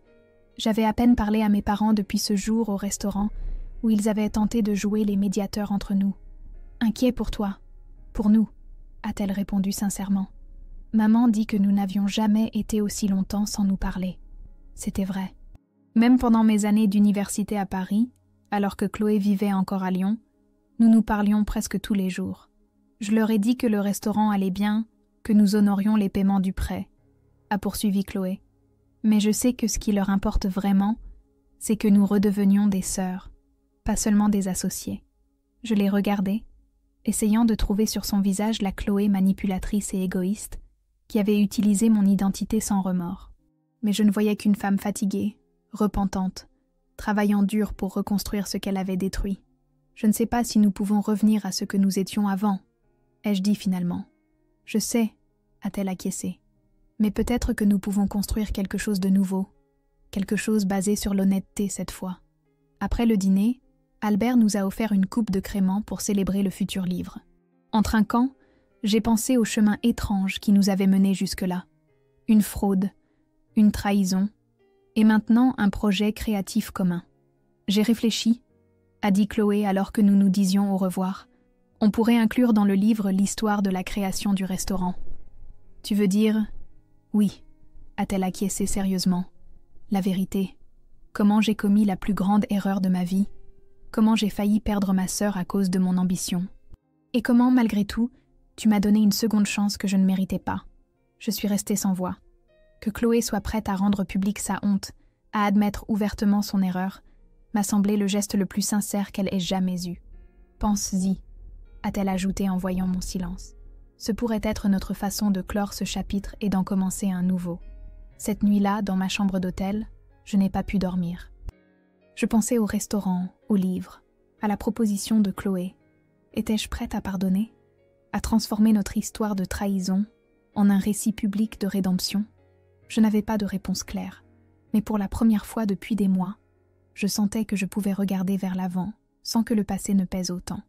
J'avais à peine parlé à mes parents depuis ce jour au restaurant où ils avaient tenté de jouer les médiateurs entre nous. « Inquiet pour toi, pour nous », a-t-elle répondu sincèrement. Maman dit que nous n'avions jamais été aussi longtemps sans nous parler. C'était vrai. Même pendant mes années d'université à Paris, alors que Chloé vivait encore à Lyon, nous nous parlions presque tous les jours. Je leur ai dit que le restaurant allait bien, que nous honorions les paiements du prêt, a poursuivi Chloé. Mais je sais que ce qui leur importe vraiment, c'est que nous redevenions des sœurs, pas seulement des associés. Je les regardais, essayant de trouver sur son visage la Chloé manipulatrice et égoïste, qui avait utilisé mon identité sans remords. Mais je ne voyais qu'une femme fatiguée, repentante, travaillant dur pour reconstruire ce qu'elle avait détruit. Je ne sais pas si nous pouvons revenir à ce que nous étions avant, ai-je dit finalement. Je sais, a-t-elle acquiescé. Mais peut-être que nous pouvons construire quelque chose de nouveau, quelque chose basé sur l'honnêteté cette fois. Après le dîner, Albert nous a offert une coupe de crémant pour célébrer le futur livre. En trinquant, j'ai pensé au chemin étrange qui nous avait menés jusque-là. Une fraude, une trahison, et maintenant un projet créatif commun. J'ai réfléchi, a dit Chloé alors que nous nous disions au revoir. On pourrait inclure dans le livre l'histoire de la création du restaurant. Tu veux dire... Oui, a-t-elle acquiescé sérieusement. La vérité. Comment j'ai commis la plus grande erreur de ma vie. Comment j'ai failli perdre ma sœur à cause de mon ambition. Et comment, malgré tout, tu m'as donné une seconde chance que je ne méritais pas. Je suis restée sans voix. Que Chloé soit prête à rendre publique sa honte, à admettre ouvertement son erreur, m'a semblé le geste le plus sincère qu'elle ait jamais eu. « Pense-y », a-t-elle ajouté en voyant mon silence. Ce pourrait être notre façon de clore ce chapitre et d'en commencer un nouveau. Cette nuit-là, dans ma chambre d'hôtel, je n'ai pas pu dormir. Je pensais au restaurant, aux livres, à la proposition de Chloé. Étais-je prête à pardonner? À transformer notre histoire de trahison en un récit public de rédemption? Je n'avais pas de réponse claire, mais pour la première fois depuis des mois, je sentais que je pouvais regarder vers l'avant sans que le passé ne pèse autant.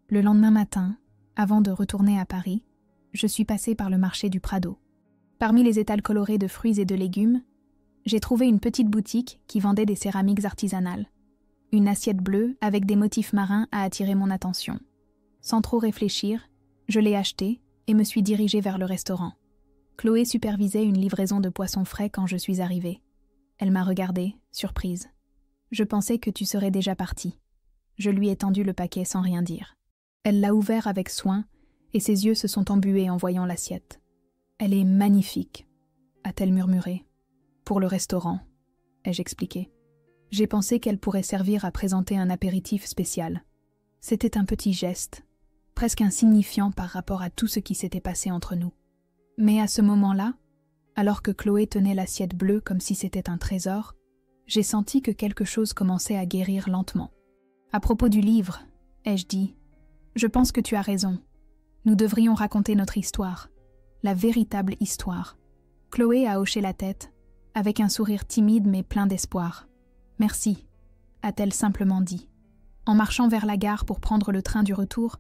Le lendemain matin, avant de retourner à Paris, je suis passée par le marché du Prado. Parmi les étals colorés de fruits et de légumes, j'ai trouvé une petite boutique qui vendait des céramiques artisanales. Une assiette bleue avec des motifs marins a attiré mon attention. Sans trop réfléchir, je l'ai achetée et me suis dirigée vers le restaurant. Chloé supervisait une livraison de poissons frais quand je suis arrivée. Elle m'a regardée, surprise. « Je pensais que tu serais déjà partie. » Je lui ai tendu le paquet sans rien dire. Elle l'a ouvert avec soin et ses yeux se sont embués en voyant l'assiette. « Elle est magnifique », a-t-elle murmuré. « Pour le restaurant », ai-je expliqué. J'ai pensé qu'elle pourrait servir à présenter un apéritif spécial. C'était un petit geste, presque insignifiant par rapport à tout ce qui s'était passé entre nous. Mais à ce moment-là, alors que Chloé tenait l'assiette bleue comme si c'était un trésor, j'ai senti que quelque chose commençait à guérir lentement. « À propos du livre, » ai-je dit, « je pense que tu as raison. Nous devrions raconter notre histoire, la véritable histoire. » Chloé a hoché la tête, avec un sourire timide mais plein d'espoir. « Merci », a-t-elle simplement dit. En marchant vers la gare pour prendre le train du retour,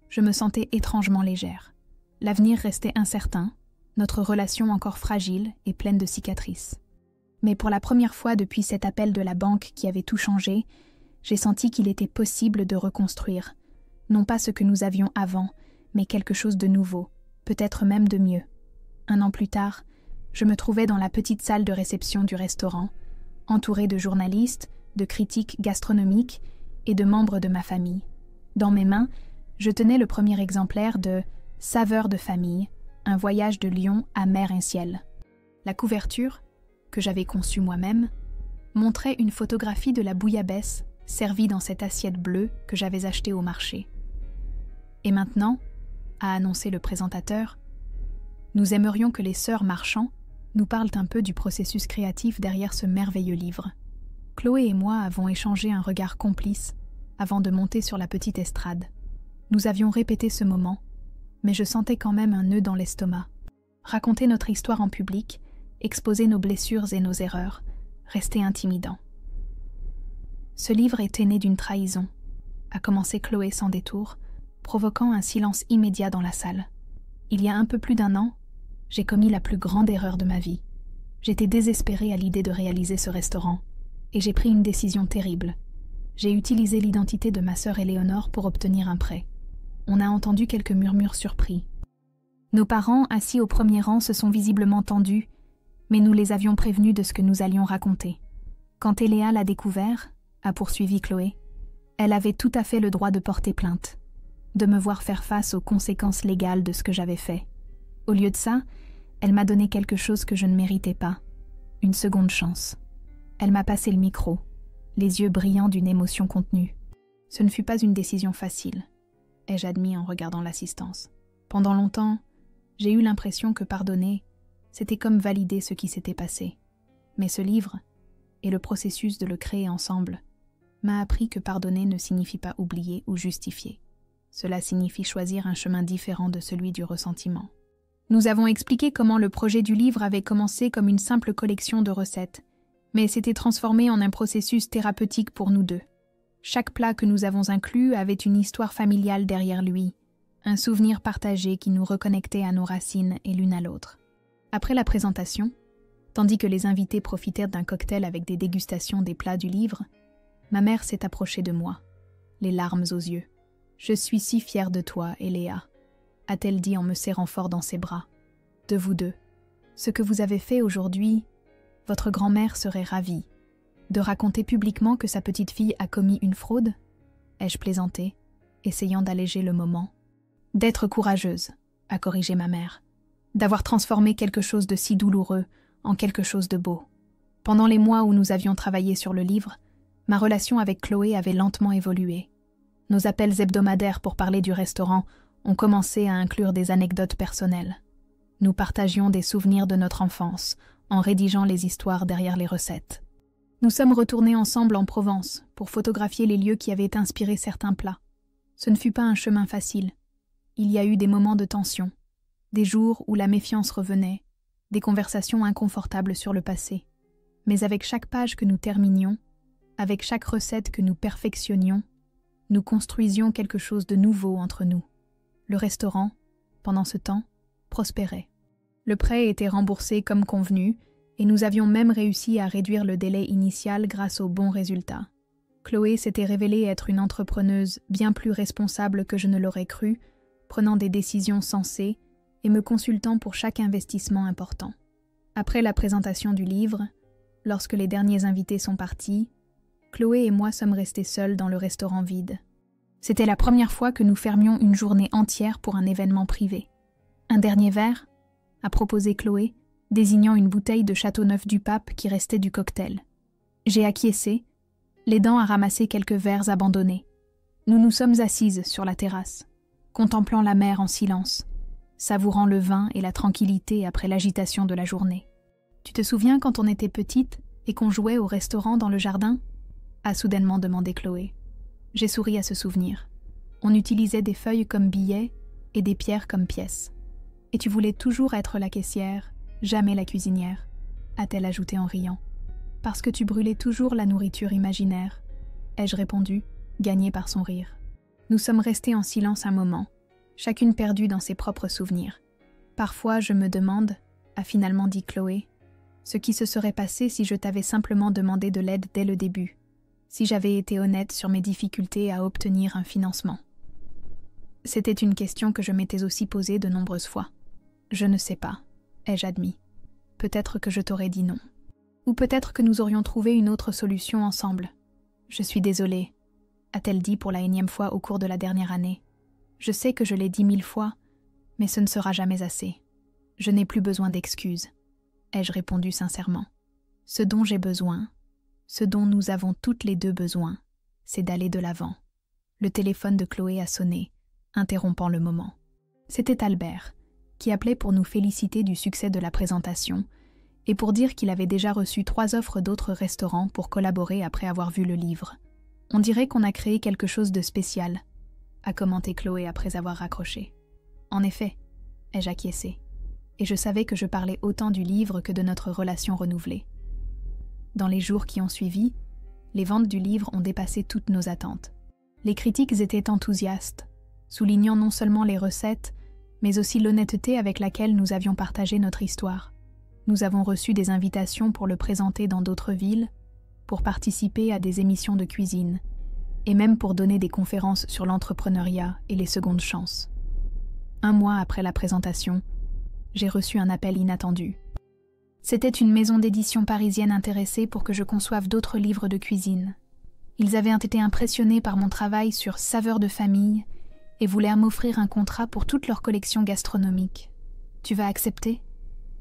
je me sentais étrangement légère. L'avenir restait incertain, notre relation encore fragile et pleine de cicatrices. Mais pour la première fois depuis cet appel de la banque qui avait tout changé, j'ai senti qu'il était possible de reconstruire, non pas ce que nous avions avant, mais quelque chose de nouveau, peut-être même de mieux. 1 an plus tard, je me trouvais dans la petite salle de réception du restaurant, entourée de journalistes, de critiques gastronomiques et de membres de ma famille. Dans mes mains, je tenais le premier exemplaire de « Saveurs de famille », un voyage de Lyon à mer et ciel. La couverture, que j'avais conçue moi-même, montrait une photographie de la bouillabaisse servie dans cette assiette bleue que j'avais achetée au marché. « Et maintenant, » a annoncé le présentateur, « nous aimerions que les sœurs Marchand nous parlent un peu du processus créatif derrière ce merveilleux livre. » Chloé et moi avons échangé un regard complice avant de monter sur la petite estrade. Nous avions répété ce moment, mais je sentais quand même un nœud dans l'estomac. Raconter notre histoire en public, exposer nos blessures et nos erreurs, restait intimidant. Ce livre était né d'une trahison, a commencé Chloé sans détour, provoquant un silence immédiat dans la salle. Il y a un peu plus d'1 an, j'ai commis la plus grande erreur de ma vie. J'étais désespérée à l'idée de réaliser ce restaurant, et j'ai pris une décision terrible. J'ai utilisé l'identité de ma sœur Éléonore pour obtenir un prêt. On a entendu quelques murmures surpris. Nos parents, assis au premier rang, se sont visiblement tendus, mais nous les avions prévenus de ce que nous allions raconter. Quand Eléa l'a découvert, a poursuivi Chloé, elle avait tout à fait le droit de porter plainte, de me voir faire face aux conséquences légales de ce que j'avais fait. Au lieu de ça, elle m'a donné quelque chose que je ne méritais pas, une seconde chance. Elle m'a passé le micro, les yeux brillants d'une émotion contenue. Ce ne fut pas une décision facile, ai-je admis en regardant l'assistance. Pendant longtemps, j'ai eu l'impression que pardonner, c'était comme valider ce qui s'était passé. Mais ce livre, et le processus de le créer ensemble, m'a appris que pardonner ne signifie pas oublier ou justifier. Cela signifie choisir un chemin différent de celui du ressentiment. Nous avons expliqué comment le projet du livre avait commencé comme une simple collection de recettes, mais s'était transformé en un processus thérapeutique pour nous deux. Chaque plat que nous avons inclus avait une histoire familiale derrière lui, un souvenir partagé qui nous reconnectait à nos racines et l'une à l'autre. Après la présentation, tandis que les invités profitèrent d'un cocktail avec des dégustations des plats du livre, ma mère s'est approchée de moi, les larmes aux yeux. « Je suis si fière de toi, Eléa », a-t-elle dit en me serrant fort dans ses bras. « De vous deux. Ce que vous avez fait aujourd'hui, votre grand-mère serait ravie. De raconter publiquement que sa petite-fille a commis une fraude ?» ai-je plaisanté, essayant d'alléger le moment. « D'être courageuse », a corrigé ma mère. d'avoir transformé quelque chose de si douloureux en quelque chose de beau. Pendant les mois où nous avions travaillé sur le livre, ma relation avec Chloé avait lentement évolué. Nos appels hebdomadaires pour parler du restaurant ont commencé à inclure des anecdotes personnelles. Nous partagions des souvenirs de notre enfance, en rédigeant les histoires derrière les recettes. Nous sommes retournés ensemble en Provence pour photographier les lieux qui avaient inspiré certains plats. Ce ne fut pas un chemin facile. Il y a eu des moments de tension, des jours où la méfiance revenait, des conversations inconfortables sur le passé. Mais avec chaque page que nous terminions, avec chaque recette que nous perfectionnions, nous construisions quelque chose de nouveau entre nous. Le restaurant, pendant ce temps, prospérait. Le prêt était remboursé comme convenu, et nous avions même réussi à réduire le délai initial grâce aux bons résultats. Chloé s'était révélée être une entrepreneuse bien plus responsable que je ne l'aurais cru, prenant des décisions sensées et me consultant pour chaque investissement important. Après la présentation du livre, lorsque les derniers invités sont partis, Chloé et moi sommes restés seuls dans le restaurant vide. C'était la première fois que nous fermions une journée entière pour un événement privé. Un dernier verre, a proposé Chloé, désignant une bouteille de Châteauneuf-du-Pape qui restait du cocktail. J'ai acquiescé, l'aidant à ramasser quelques verres abandonnés. Nous nous sommes assises sur la terrasse, contemplant la mer en silence, savourant le vin et la tranquillité après l'agitation de la journée. « Tu te souviens quand on était petite et qu'on jouait au restaurant dans le jardin ?» a soudainement demandé Chloé. J'ai souri à ce souvenir. On utilisait des feuilles comme billets et des pierres comme pièces. « Et tu voulais toujours être la caissière, jamais la cuisinière », a-t-elle ajouté en riant. « Parce que tu brûlais toujours la nourriture imaginaire », ai-je répondu, gagnée par son rire. Nous sommes restés en silence un moment, chacune perdue dans ses propres souvenirs. « Parfois, je me demande, » a finalement dit Chloé, « ce qui se serait passé si je t'avais simplement demandé de l'aide dès le début, si j'avais été honnête sur mes difficultés à obtenir un financement. » C'était une question que je m'étais aussi posée de nombreuses fois. « Je ne sais pas », ai-je admis. « Peut-être que je t'aurais dit non. Ou peut-être que nous aurions trouvé une autre solution ensemble. Je suis désolée, » a-t-elle dit pour la énième fois au cours de la dernière année. « Je sais que je l'ai dit 1000 fois, mais ce ne sera jamais assez. Je n'ai plus besoin d'excuses, » ai-je répondu sincèrement. « Ce dont j'ai besoin, ce dont nous avons toutes les deux besoin, c'est d'aller de l'avant. » Le téléphone de Chloé a sonné, interrompant le moment. C'était Albert, qui appelait pour nous féliciter du succès de la présentation et pour dire qu'il avait déjà reçu 3 offres d'autres restaurants pour collaborer après avoir vu le livre. « On dirait qu'on a créé quelque chose de spécial », a commenté Chloé après avoir raccroché. « En effet, » ai-je acquiescé, et je savais que je parlais autant du livre que de notre relation renouvelée. Dans les jours qui ont suivi, les ventes du livre ont dépassé toutes nos attentes. Les critiques étaient enthousiastes, soulignant non seulement les recettes, mais aussi l'honnêteté avec laquelle nous avions partagé notre histoire. Nous avons reçu des invitations pour le présenter dans d'autres villes, pour participer à des émissions de cuisine, et même pour donner des conférences sur l'entrepreneuriat et les secondes chances. 1 mois après la présentation, j'ai reçu un appel inattendu. C'était une maison d'édition parisienne intéressée pour que je conçoive d'autres livres de cuisine. Ils avaient été impressionnés par mon travail sur saveurs de famille et voulaient m'offrir un contrat pour toute leur collection gastronomique. « Tu vas accepter ?»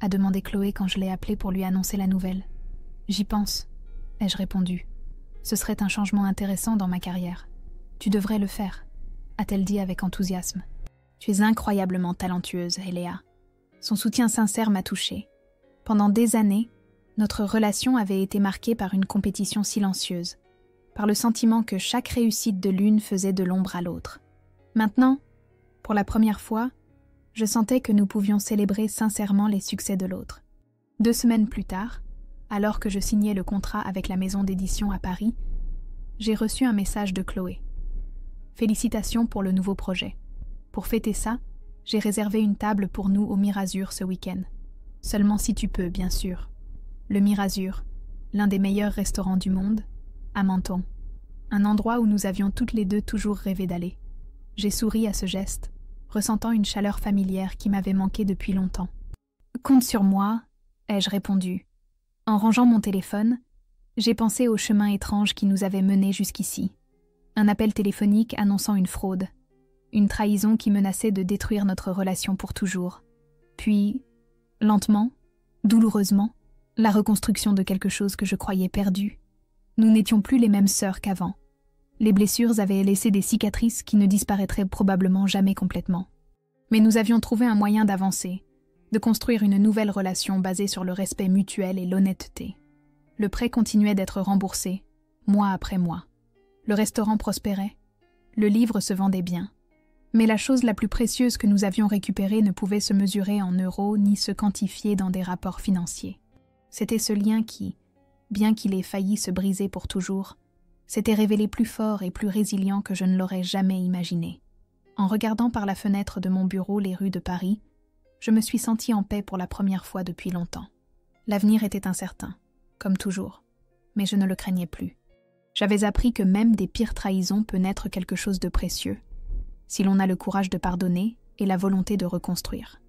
a demandé Chloé quand je l'ai appelée pour lui annoncer la nouvelle. « J'y pense », ai-je répondu. « Ce serait un changement intéressant dans ma carrière. Tu devrais le faire », a-t-elle dit avec enthousiasme. « Tu es incroyablement talentueuse, Eléa. » Son soutien sincère m'a touchée. Pendant des années, notre relation avait été marquée par une compétition silencieuse, par le sentiment que chaque réussite de l'une faisait de l'ombre à l'autre. Maintenant, pour la première fois, je sentais que nous pouvions célébrer sincèrement les succès de l'autre. 2 semaines plus tard, alors que je signais le contrat avec la maison d'édition à Paris, j'ai reçu un message de Chloé. Félicitations pour le nouveau projet. Pour fêter ça, j'ai réservé une table pour nous au Mirazur ce week-end. Seulement si tu peux, bien sûr. Le Mirazur, l'un des meilleurs restaurants du monde, à Menton. Un endroit où nous avions toutes les deux toujours rêvé d'aller. J'ai souri à ce geste, ressentant une chaleur familière qui m'avait manqué depuis longtemps. « Compte sur moi », ai-je répondu. En rangeant mon téléphone, j'ai pensé au chemin étrange qui nous avait menés jusqu'ici. Un appel téléphonique annonçant une fraude, une trahison qui menaçait de détruire notre relation pour toujours. Puis, lentement, douloureusement, la reconstruction de quelque chose que je croyais perdu. Nous n'étions plus les mêmes sœurs qu'avant. Les blessures avaient laissé des cicatrices qui ne disparaîtraient probablement jamais complètement. Mais nous avions trouvé un moyen d'avancer, de construire une nouvelle relation basée sur le respect mutuel et l'honnêteté. Le prêt continuait d'être remboursé, mois après mois. Le restaurant prospérait. Le livre se vendait bien. Mais la chose la plus précieuse que nous avions récupérée ne pouvait se mesurer en euros ni se quantifier dans des rapports financiers. C'était ce lien qui, bien qu'il ait failli se briser pour toujours, s'était révélé plus fort et plus résilient que je ne l'aurais jamais imaginé. En regardant par la fenêtre de mon bureau les rues de Paris, je me suis sentie en paix pour la première fois depuis longtemps. L'avenir était incertain, comme toujours, mais je ne le craignais plus. J'avais appris que même des pires trahisons peut naître quelque chose de précieux, si l'on a le courage de pardonner et la volonté de reconstruire.